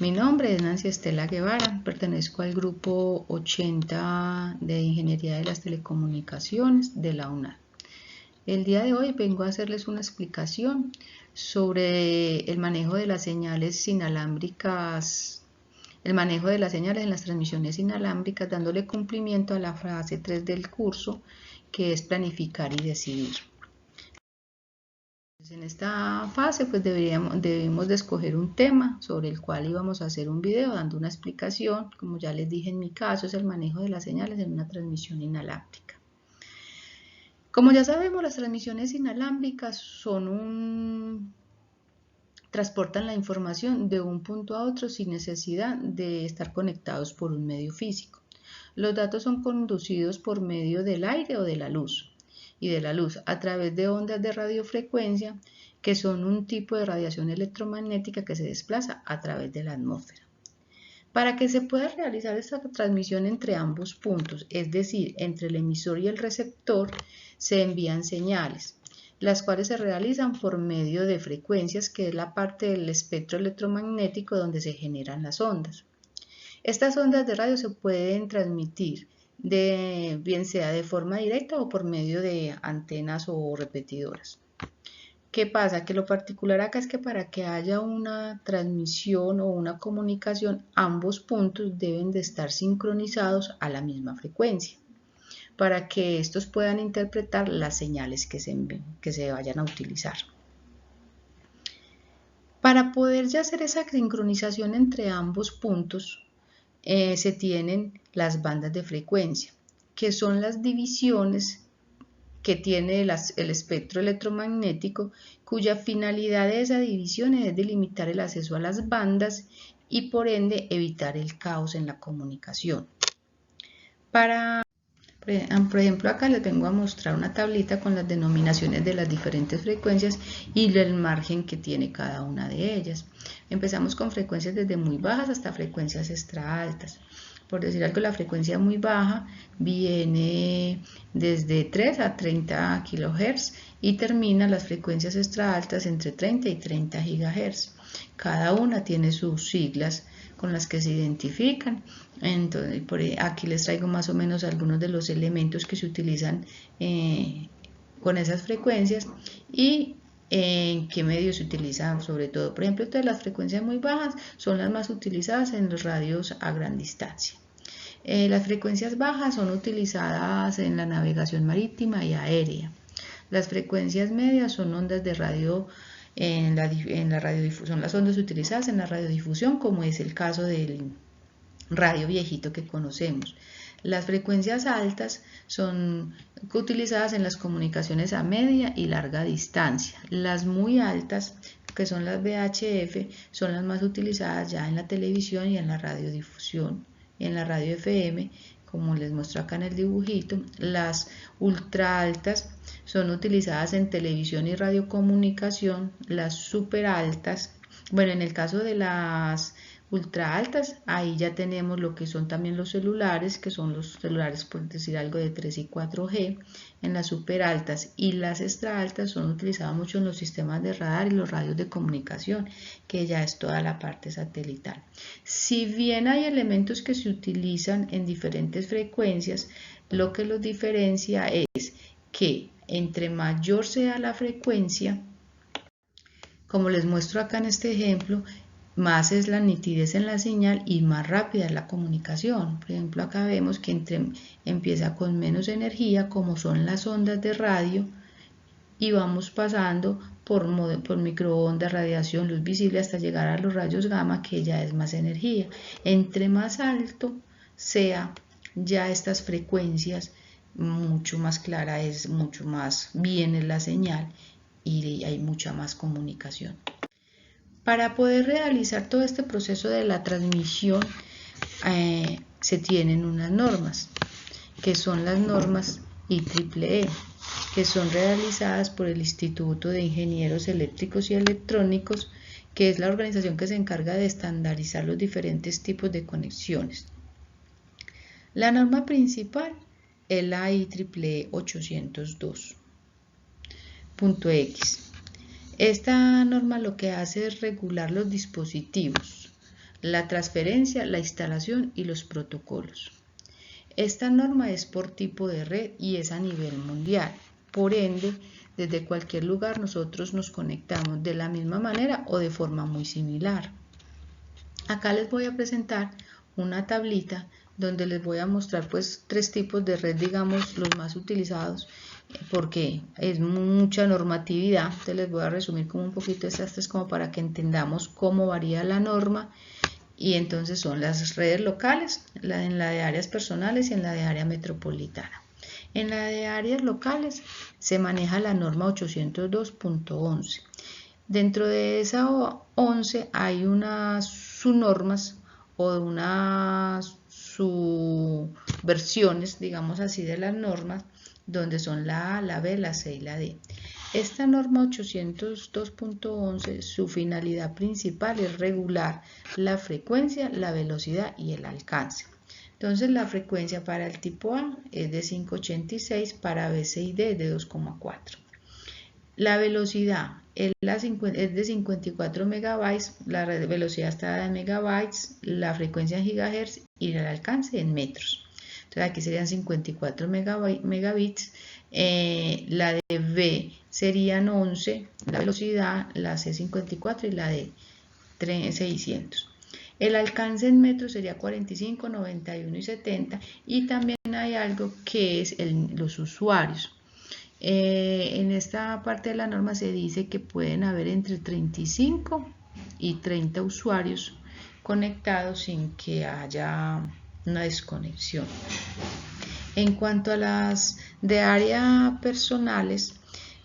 Mi nombre es Nancy Estela Guevara, pertenezco al grupo 80 de Ingeniería de las Telecomunicaciones de la UNAM. El día de hoy vengo a hacerles una explicación sobre el manejo de las señales inalámbricas, el manejo de las señales en las transmisiones inalámbricas, dándole cumplimiento a la fase 3 del curso, que es planificar y decidir. En esta fase pues debemos de escoger un tema sobre el cual íbamos a hacer un video dando una explicación. Como ya les dije, en mi caso es el manejo de las señales en una transmisión inalámbrica. Como ya sabemos, las transmisiones inalámbricas transportan la información de un punto a otro sin necesidad de estar conectados por un medio físico. Los datos son conducidos por medio del aire o de la luz a través de ondas de radiofrecuencia, que son un tipo de radiación electromagnética que se desplaza a través de la atmósfera. Para que se pueda realizar esta transmisión entre ambos puntos, es decir, entre el emisor y el receptor, se envían señales, las cuales se realizan por medio de frecuencias, que es la parte del espectro electromagnético donde se generan las ondas. Estas ondas de radio se pueden transmitir bien sea de forma directa o por medio de antenas o repetidoras. ¿Qué pasa? Que lo particular acá es que para que haya una transmisión o una comunicación, ambos puntos deben de estar sincronizados a la misma frecuencia, para que estos puedan interpretar las señales que se vayan a utilizar. Para poder ya hacer esa sincronización entre ambos puntos, se tienen las bandas de frecuencia, que son las divisiones que tiene el espectro electromagnético, cuya finalidad de esa división es delimitar el acceso a las bandas y por ende evitar el caos en la comunicación. Por ejemplo, acá les vengo a mostrar una tablita con las denominaciones de las diferentes frecuencias y el margen que tiene cada una de ellas. Empezamos con frecuencias desde muy bajas hasta frecuencias extra altas. Por decir algo, la frecuencia muy baja viene desde 3 a 30 kHz y termina las frecuencias extra altas entre 30 y 30 GHz. Cada una tiene sus siglas con las que se identifican. Entonces, aquí les traigo más o menos algunos de los elementos que se utilizan con esas frecuencias y en qué medios se utilizan sobre todo. Por ejemplo, las frecuencias muy bajas son las más utilizadas en los radios a gran distancia. Las frecuencias bajas son utilizadas en la navegación marítima y aérea. Las frecuencias medias son ondas de radio en la radiodifusión, son las ondas utilizadas en la radiodifusión, como es el caso del radio viejito que conocemos. Las frecuencias altas son utilizadas en las comunicaciones a media y larga distancia. Las muy altas, que son las VHF, son las más utilizadas ya en la televisión y en la radiodifusión. En la radio FM, como les muestro acá en el dibujito. Las ultra altas son utilizadas en televisión y radiocomunicación. Las super altas, bueno, en el caso de las ultra altas, ahí ya tenemos lo que son también los celulares, que son los celulares, por decir algo, de 3 y 4G. En las super altas y las extra altas son utilizadas mucho en los sistemas de radar y los radios de comunicación, que ya es toda la parte satelital. Si bien hay elementos que se utilizan en diferentes frecuencias, lo que los diferencia es que entre mayor sea la frecuencia, como les muestro acá en este ejemplo, más es la nitidez en la señal y más rápida es la comunicación. Por ejemplo, acá vemos que empieza con menos energía, como son las ondas de radio, y vamos pasando por microondas, radiación, luz visible, hasta llegar a los rayos gamma, que ya es más energía. Entre más alto sea ya estas frecuencias, mucho más clara es, mucho más bien es la señal y hay mucha más comunicación. Para poder realizar todo este proceso de la transmisión, se tienen unas normas, que son las normas IEEE, que son realizadas por el Instituto de Ingenieros Eléctricos y Electrónicos, que es la organización que se encarga de estandarizar los diferentes tipos de conexiones. La norma principal es la IEEE 802.x. Esta norma lo que hace es regular los dispositivos, la transferencia, la instalación y los protocolos. Esta norma es por tipo de red y es a nivel mundial. Por ende, desde cualquier lugar nosotros nos conectamos de la misma manera o de forma muy similar. Acá les voy a presentar una tablita donde les voy a mostrar pues 3 tipos de red, digamos los más utilizados, porque es mucha normatividad. Entonces les voy a resumir como un poquito estas 3 como para que entendamos cómo varía la norma. Y entonces son las redes locales, en la de áreas personales y en la de área metropolitana. En la de áreas locales se maneja la norma 802.11. Dentro de esa 11 hay unas subnormas o unas subversiones, digamos así, de las normas, donde son la A, la B, la C y la D. Esta norma 802.11, su finalidad principal es regular la frecuencia, la velocidad y el alcance. Entonces la frecuencia para el tipo A es de 586, para B, C y D es de 2,4. La velocidad es de 54 megabytes, la velocidad está en megabytes, la frecuencia en gigahertz y el alcance en metros. Entonces aquí serían 54 megabits, la de B serían 11, la velocidad, la C 54 y la D 600. El alcance en metros sería 45, 91 y 70, y también hay algo que es los usuarios. En esta parte de la norma se dice que pueden haber entre 35 y 30 usuarios conectados sin que haya una desconexión. En cuanto a las de área personales,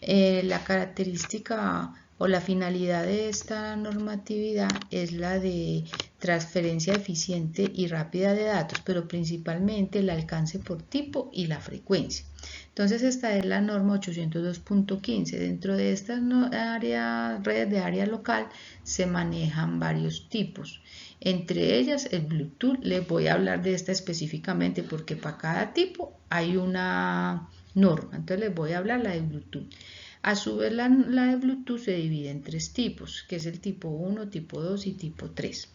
la característica o la finalidad de esta normatividad es la de transferencia eficiente y rápida de datos, pero principalmente el alcance por tipo y la frecuencia. Entonces esta es la norma 802.15. Dentro de estas redes de área local se manejan varios tipos. Entre ellas el Bluetooth. Les voy a hablar de esta específicamente porque para cada tipo hay una norma. Entonces les voy a hablar la de Bluetooth. A su vez la de Bluetooth se divide en 3 tipos, que es el tipo 1, tipo 2 y tipo 3.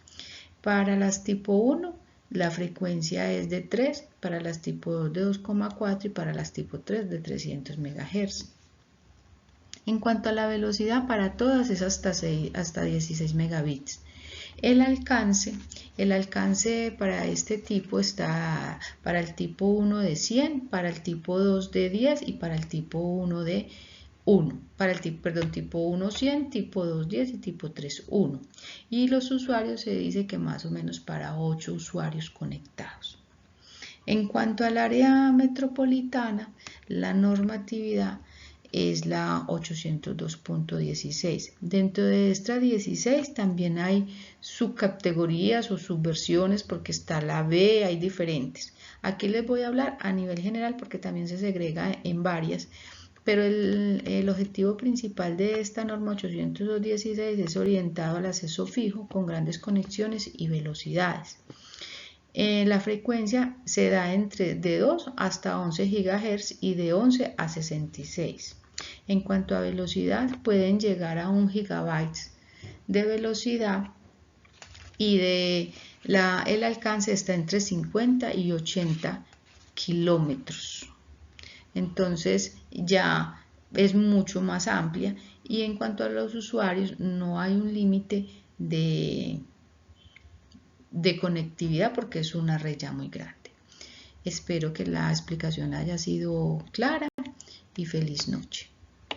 Para las tipo 1 la frecuencia es de 3, para las tipo 2 de 2,4 y para las tipo 3 de 300 MHz. En cuanto a la velocidad, para todas es hasta 16 megabits. El alcance para este tipo está para el tipo 1 de 100, para el tipo 2 de 10 y para el tipo 1 de 1, para el tipo 1 100, tipo 2 10 y tipo 3 1. Y los usuarios se dice que más o menos para 8 usuarios conectados. En cuanto al área metropolitana, la normatividad es la 802.16. Dentro de esta 16 también hay subcategorías o subversiones porque está la B, hay diferentes. Aquí les voy a hablar a nivel general porque también se segrega en varias. Pero el objetivo principal de esta norma 802.16 es orientado al acceso fijo con grandes conexiones y velocidades. La frecuencia se da entre de 2 hasta 11 GHz y de 11 a 66. En cuanto a velocidad, pueden llegar a 1 GB de velocidad y el alcance está entre 50 y 80 kilómetros. Entonces ya es mucho más amplia, y en cuanto a los usuarios no hay un límite de conectividad porque es una red ya muy grande. Espero que la explicación haya sido clara y feliz noche.